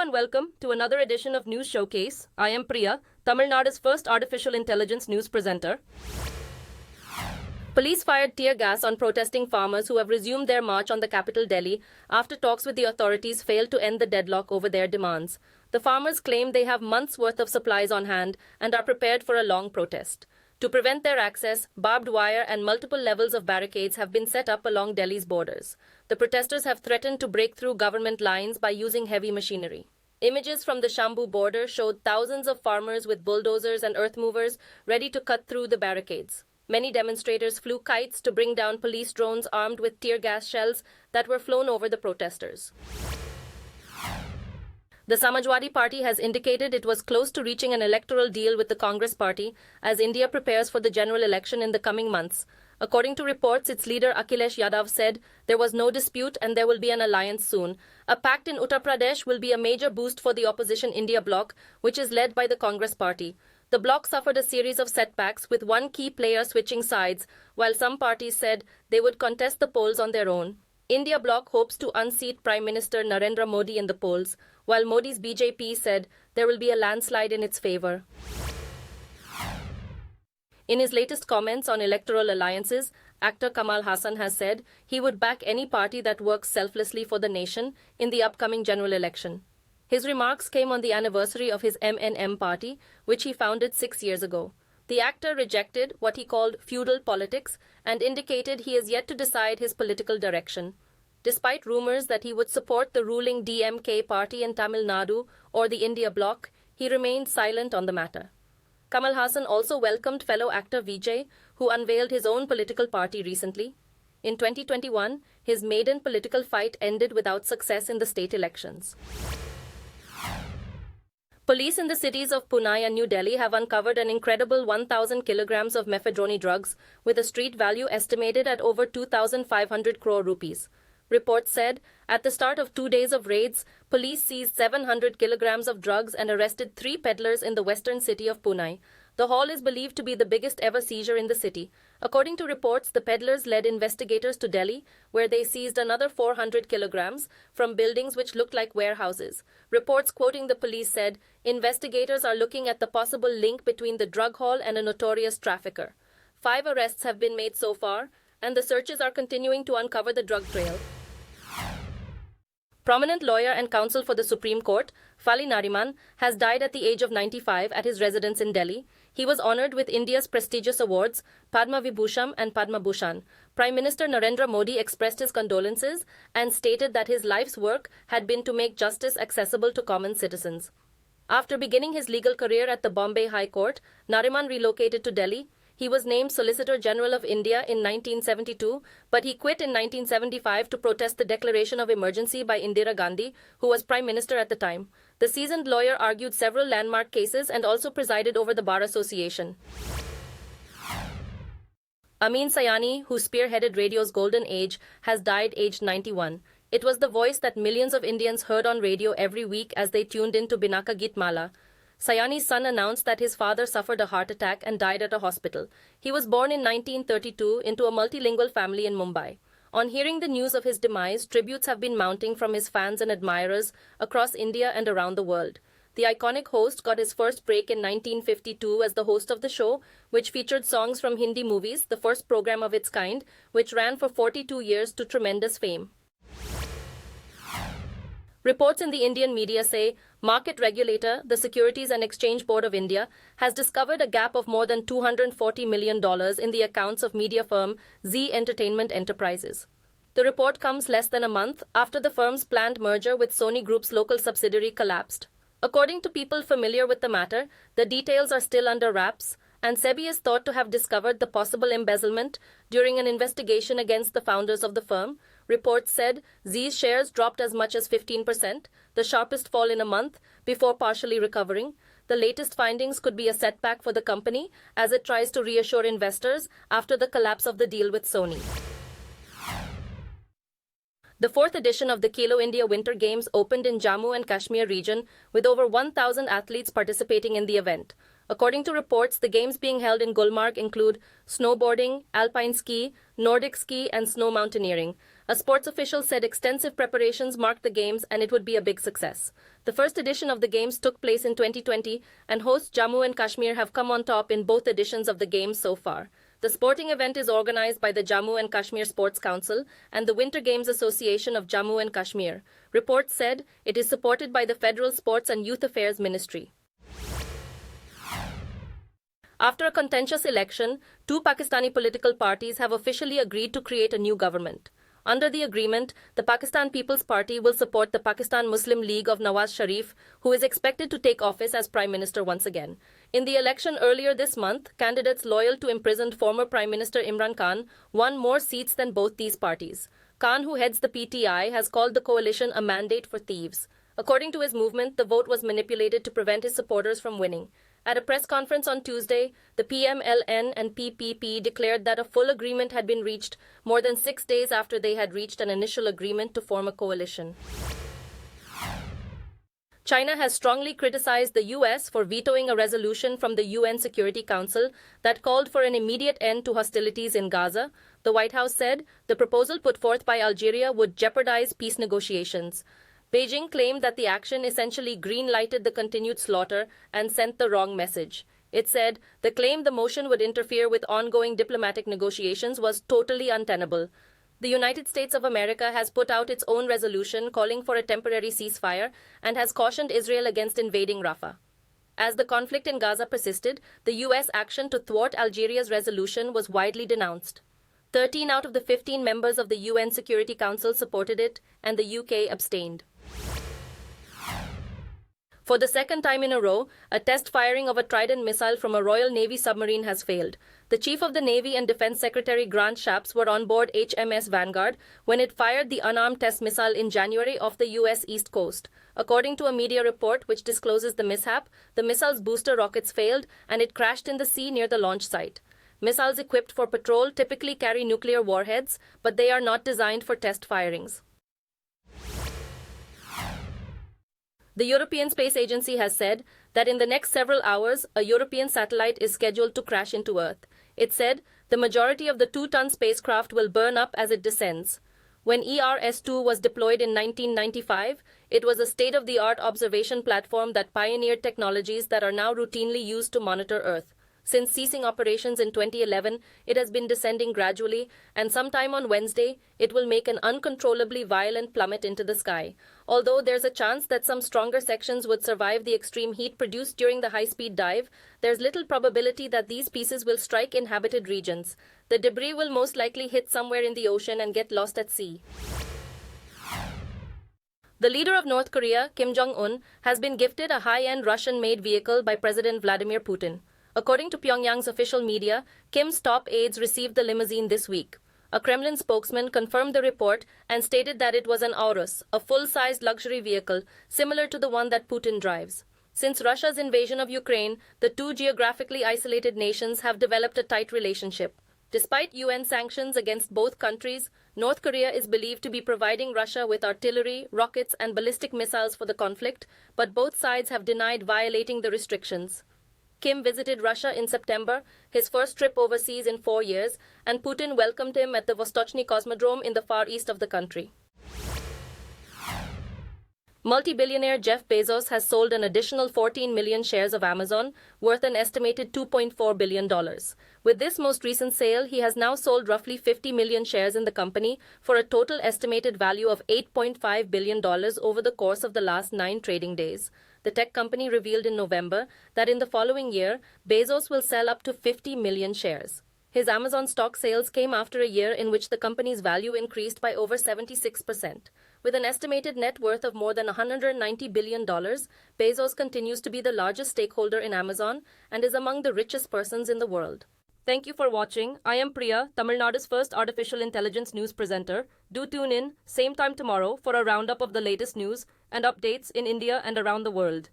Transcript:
and welcome to another edition of News Showcase. I am Priya, Tamil Nadu's first artificial intelligence news presenter. Police fired tear gas on protesting farmers who have resumed their march on the capital Delhi after talks with the authorities failed to end the deadlock over their demands. The farmers claim they have months' worth of supplies on hand and are prepared for a long protest. To prevent their access, barbed wire and multiple levels of barricades have been set up along Delhi's borders. The protesters have threatened to break through government lines by using heavy machinery. Images from the Shambhu border showed thousands of farmers with bulldozers and earth movers ready to cut through the barricades. Many demonstrators flew kites to bring down police drones armed with tear gas shells that were flown over the protesters. The Samajwadi Party has indicated it was close to reaching an electoral deal with the Congress Party as India prepares for the general election in the coming months. According to reports, its leader Akhilesh Yadav said there was no dispute and there will be an alliance soon. A pact in Uttar Pradesh will be a major boost for the opposition India bloc, which is led by the Congress Party. The bloc suffered a series of setbacks, with one key player switching sides, while some parties said they would contest the polls on their own. India bloc hopes to unseat Prime Minister Narendra Modi in the polls, while Modi's BJP said there will be a landslide in its favor. In his latest comments on electoral alliances, actor Kamal Haasan has said he would back any party that works selflessly for the nation in the upcoming general election. His remarks came on the anniversary of his MNM party, which he founded 6 years ago. The actor rejected what he called feudal politics and indicated he is yet to decide his political direction. Despite rumors that he would support the ruling DMK party in Tamil Nadu or the India bloc, he remained silent on the matter. Kamal Haasan also welcomed fellow actor Vijay, who unveiled his own political party recently. In 2021, his maiden political fight ended without success in the state elections. Police in the cities of Pune and New Delhi have uncovered an incredible 1,000 kilograms of mephedrone drugs with a street value estimated at over 2,500 crore rupees. Reports said, at the start of 2 days of raids, police seized 700 kilograms of drugs and arrested 3 peddlers in the western city of Pune. The haul is believed to be the biggest ever seizure in the city. According to reports, the peddlers led investigators to Delhi, where they seized another 400 kilograms from buildings which looked like warehouses. Reports quoting the police said, investigators are looking at the possible link between the drug haul and a notorious trafficker. 5 arrests have been made so far, and the searches are continuing to uncover the drug trail. Prominent lawyer and counsel for the Supreme Court, Fali Nariman, has died at the age of 95 at his residence in Delhi. He was honoured with India's prestigious awards, Padma Vibhushan and Padma Bhushan. Prime Minister Narendra Modi expressed his condolences and stated that his life's work had been to make justice accessible to common citizens. After beginning his legal career at the Bombay High Court, Nariman relocated to Delhi. He was named Solicitor General of India in 1972, but he quit in 1975 to protest the declaration of emergency by Indira Gandhi, who was Prime Minister at the time. The seasoned lawyer argued several landmark cases and also presided over the Bar Association. Amin Sayani, who spearheaded radio's golden age, has died aged 91. It was the voice that millions of Indians heard on radio every week as they tuned in to Binaka Gitmala. Sayani's son announced that his father suffered a heart attack and died at a hospital. He was born in 1932 into a multilingual family in Mumbai. On hearing the news of his demise, tributes have been mounting from his fans and admirers across India and around the world. The iconic host got his first break in 1952 as the host of the show, which featured songs from Hindi movies, the first program of its kind, which ran for 42 years to tremendous fame. Reports in the Indian media say market regulator, the Securities and Exchange Board of India, has discovered a gap of more than $240 million in the accounts of media firm Zee Entertainment Enterprises. The report comes less than a month after the firm's planned merger with Sony Group's local subsidiary collapsed. According to people familiar with the matter, the details are still under wraps, and SEBI is thought to have discovered the possible embezzlement during an investigation against the founders of the firm. Reports said Zee's shares dropped as much as 15%, the sharpest fall in a month, before partially recovering. The latest findings could be a setback for the company as it tries to reassure investors after the collapse of the deal with Sony. The 4th edition of the Khelo India Winter Games opened in Jammu and Kashmir region with over 1,000 athletes participating in the event. According to reports, the games being held in Gulmarg include snowboarding, alpine ski, Nordic ski, and snow mountaineering. A sports official said extensive preparations marked the games and it would be a big success. The first edition of the Games took place in 2020, and hosts Jammu and Kashmir have come on top in both editions of the Games so far. The sporting event is organized by the Jammu and Kashmir Sports Council and the Winter Games Association of Jammu and Kashmir. Reports said it is supported by the Federal Sports and Youth Affairs Ministry. After a contentious election, two Pakistani political parties have officially agreed to create a new government. Under the agreement, the Pakistan People's Party will support the Pakistan Muslim League of Nawaz Sharif, who is expected to take office as Prime Minister once again. In the election earlier this month, candidates loyal to imprisoned former Prime Minister Imran Khan won more seats than both these parties. Khan, who heads the PTI, has called the coalition a mandate for thieves. According to his movement, the vote was manipulated to prevent his supporters from winning. At a press conference on Tuesday, the PMLN and PPP declared that a full agreement had been reached more than 6 days after they had reached an initial agreement to form a coalition. China has strongly criticized the US for vetoing a resolution from the UN Security Council that called for an immediate end to hostilities in Gaza. The White House said the proposal put forth by Algeria would jeopardize peace negotiations. Beijing claimed that the action essentially green-lighted the continued slaughter and sent the wrong message. It said the claim the motion would interfere with ongoing diplomatic negotiations was totally untenable. The United States of America has put out its own resolution calling for a temporary ceasefire and has cautioned Israel against invading Rafah. As the conflict in Gaza persisted, the U.S. action to thwart Algeria's resolution was widely denounced. 13 out of the 15 members of the UN Security Council supported it, and the UK abstained. For the second time in a row, a test firing of a Trident missile from a Royal Navy submarine has failed. The Chief of the Navy and Defense Secretary Grant Shapps were on board HMS Vanguard when it fired the unarmed test missile in January off the U.S. East Coast. According to a media report which discloses the mishap, the missile's booster rockets failed and it crashed in the sea near the launch site. Missiles equipped for patrol typically carry nuclear warheads, but they are not designed for test firings. The European Space Agency has said that in the next several hours, a European satellite is scheduled to crash into Earth. It said the majority of the 2-ton spacecraft will burn up as it descends. When ERS-2 was deployed in 1995, it was a state-of-the-art observation platform that pioneered technologies that are now routinely used to monitor Earth. Since ceasing operations in 2011, it has been descending gradually, and sometime on Wednesday, it will make an uncontrollably violent plummet into the sky. Although there's a chance that some stronger sections would survive the extreme heat produced during the high-speed dive, there's little probability that these pieces will strike inhabited regions. The debris will most likely hit somewhere in the ocean and get lost at sea. The leader of North Korea, Kim Jong-un, has been gifted a high-end Russian-made vehicle by President Vladimir Putin. According to Pyongyang's official media, Kim's top aides received the limousine this week. A Kremlin spokesman confirmed the report and stated that it was an Aurus, a full-sized luxury vehicle similar to the one that Putin drives. Since Russia's invasion of Ukraine, the two geographically isolated nations have developed a tight relationship. Despite UN sanctions against both countries, North Korea is believed to be providing Russia with artillery, rockets, and ballistic missiles for the conflict, but both sides have denied violating the restrictions. Kim visited Russia in September, his first trip overseas in 4 years, and Putin welcomed him at the Vostochny Cosmodrome in the far east of the country. Multi-billionaire Jeff Bezos has sold an additional 14 million shares of Amazon, worth an estimated $2.4 billion. With this most recent sale, he has now sold roughly 50 million shares in the company for a total estimated value of $8.5 billion over the course of the last 9 trading days. The tech company revealed in November that in the following year, Bezos will sell up to 50 million shares. His Amazon stock sales came after a year in which the company's value increased by over 76%. With an estimated net worth of more than $190 billion, Bezos continues to be the largest stakeholder in Amazon and is among the richest persons in the world. Thank you for watching. I am Priya, Tamil Nadu's first artificial intelligence news presenter. Do tune in, same time tomorrow, for a roundup of the latest news and updates in India and around the world.